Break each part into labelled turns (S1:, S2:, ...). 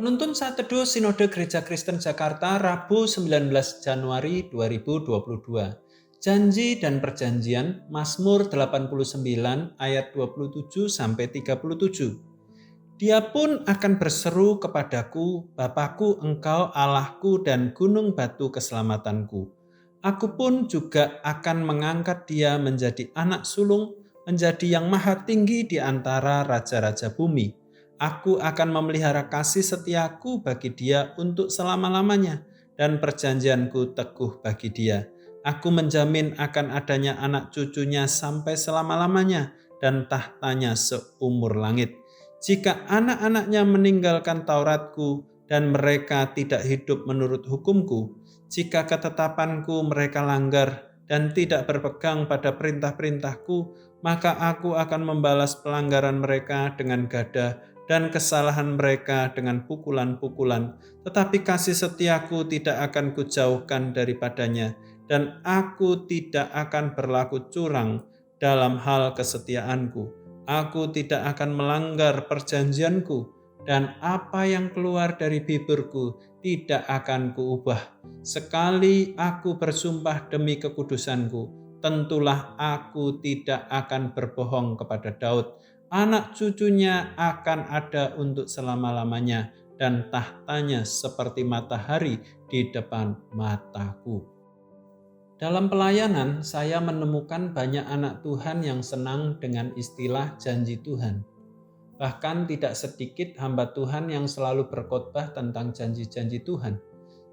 S1: Penuntun Saat Teduh Sinode Gereja Kristen Jakarta, Rabu 19 Januari 2022. Janji dan Perjanjian, Mazmur 89 ayat 27-37. Dia pun akan berseru kepadaku, Bapakku engkau Allahku dan gunung batu keselamatanku. Aku pun juga akan mengangkat dia menjadi anak sulung, menjadi yang maha tinggi di antara raja-raja bumi. Aku akan memelihara kasih setiaku bagi dia untuk selama-lamanya, dan perjanjianku teguh bagi dia. Aku menjamin akan adanya anak cucunya sampai selama-lamanya, dan tahtanya seumur langit. Jika anak-anaknya meninggalkan Tauratku dan mereka tidak hidup menurut hukumku, jika ketetapanku mereka langgar dan tidak berpegang pada perintah-perintahku, maka aku akan membalas pelanggaran mereka dengan gada dan kesalahan mereka dengan pukulan-pukulan. Tetapi kasih setiaku tidak akan kujauhkan daripadanya, dan aku tidak akan berlaku curang dalam hal kesetiaanku. Aku tidak akan melanggar perjanjianku, dan apa yang keluar dari bibirku tidak akan kuubah. Sekali aku bersumpah demi kekudusanku, tentulah aku tidak akan berbohong kepada Daud. Anak cucunya akan ada untuk selama-lamanya, dan tahtanya seperti matahari di depan mataku. Dalam pelayanan, saya menemukan banyak anak Tuhan yang senang dengan istilah janji Tuhan. Bahkan tidak sedikit hamba Tuhan yang selalu berkhotbah tentang janji-janji Tuhan.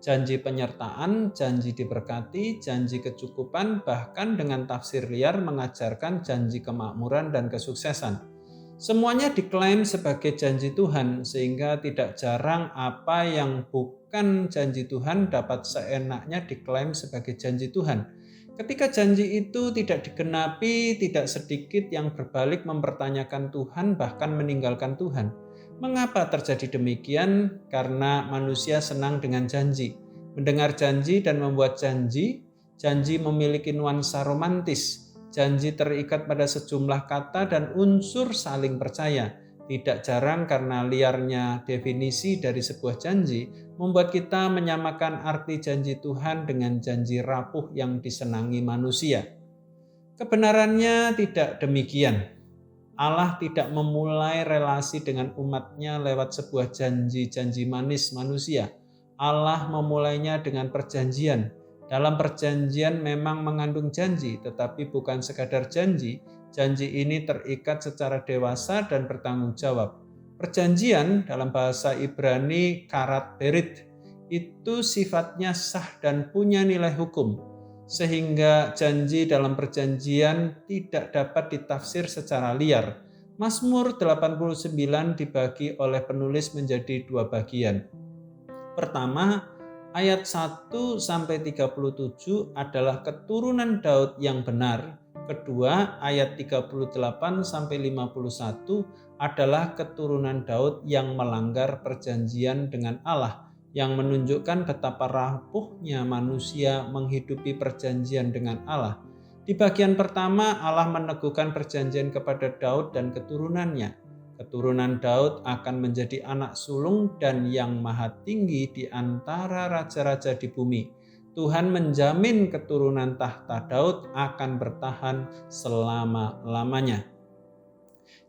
S1: Janji penyertaan, janji diberkati, janji kecukupan, bahkan dengan tafsir liar mengajarkan janji kemakmuran dan kesuksesan. Semuanya diklaim sebagai janji Tuhan, sehingga tidak jarang apa yang bukan janji Tuhan dapat seenaknya diklaim sebagai janji Tuhan. Ketika janji itu tidak digenapi, tidak sedikit yang berbalik mempertanyakan Tuhan, bahkan meninggalkan Tuhan. Mengapa terjadi demikian? Karena manusia senang dengan janji. Mendengar janji dan membuat janji, janji memiliki nuansa romantis. Janji terikat pada sejumlah kata dan unsur saling percaya. Tidak jarang karena liarnya definisi dari sebuah janji membuat kita menyamakan arti janji Tuhan dengan janji rapuh yang disenangi manusia. Kebenarannya tidak demikian. Allah tidak memulai relasi dengan umatnya lewat sebuah janji-janji manis manusia. Allah memulainya dengan perjanjian. Dalam perjanjian memang mengandung janji, tetapi bukan sekadar janji. Janji ini terikat secara dewasa dan bertanggung jawab. Perjanjian dalam bahasa Ibrani karat berit itu sifatnya sah dan punya nilai hukum, sehingga janji dalam perjanjian tidak dapat ditafsir secara liar. Mazmur 89 dibagi oleh penulis menjadi dua bagian. Pertama, ayat 1-37 adalah keturunan Daud yang benar. Kedua, ayat 38-51 adalah keturunan Daud yang melanggar perjanjian dengan Allah, yang menunjukkan betapa rapuhnya manusia menghidupi perjanjian dengan Allah. Di bagian pertama, Allah meneguhkan perjanjian kepada Daud dan keturunannya. Keturunan Daud akan menjadi anak sulung dan yang maha tinggi di antara raja-raja di bumi. Tuhan menjamin keturunan tahta Daud akan bertahan selama-lamanya.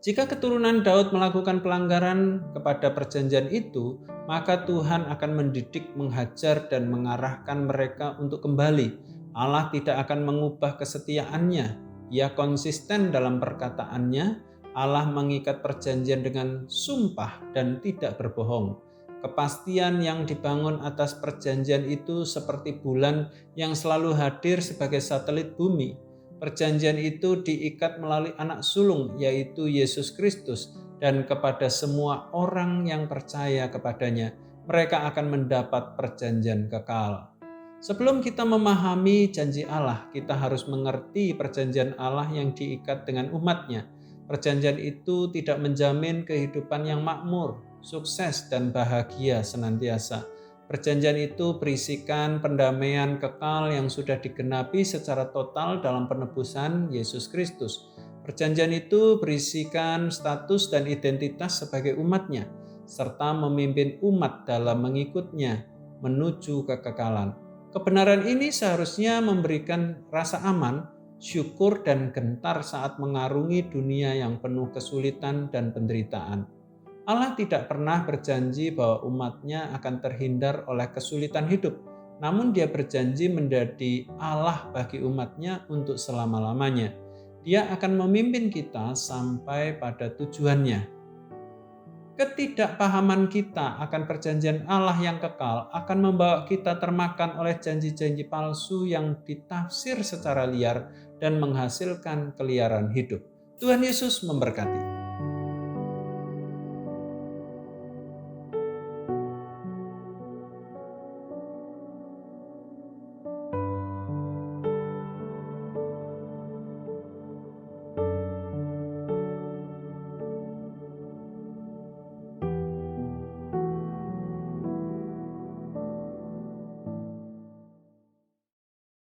S1: Jika keturunan Daud melakukan pelanggaran kepada perjanjian itu, maka Tuhan akan mendidik, menghajar, dan mengarahkan mereka untuk kembali. Allah tidak akan mengubah kesetiaannya. Ia konsisten dalam perkataannya. Allah mengikat perjanjian dengan sumpah dan tidak berbohong. Kepastian yang dibangun atas perjanjian itu seperti bulan yang selalu hadir sebagai satelit bumi. Perjanjian itu diikat melalui anak sulung, yaitu Yesus Kristus, dan kepada semua orang yang percaya kepadanya, mereka akan mendapat perjanjian kekal. Sebelum kita memahami janji Allah, kita harus mengerti perjanjian Allah yang diikat dengan umatnya. Perjanjian itu tidak menjamin kehidupan yang makmur, sukses, dan bahagia senantiasa. Perjanjian itu berisikan pendamaian kekal yang sudah digenapi secara total dalam penebusan Yesus Kristus. Perjanjian itu berisikan status dan identitas sebagai umatnya. serta memimpin umat dalam mengikutnya menuju kekekalan. Kebenaran ini seharusnya memberikan rasa aman, syukur, dan gentar saat mengarungi dunia yang penuh kesulitan dan penderitaan. Allah tidak pernah berjanji bahwa umatnya akan terhindar oleh kesulitan hidup, namun Dia berjanji menjadi Allah bagi umatnya untuk selama-lamanya. Dia akan memimpin kita sampai pada tujuannya. Ketidakpahaman kita akan perjanjian Allah yang kekal akan membawa kita termakan oleh janji-janji palsu yang ditafsir secara liar dan menghasilkan keliaran hidup. Tuhan Yesus memberkati.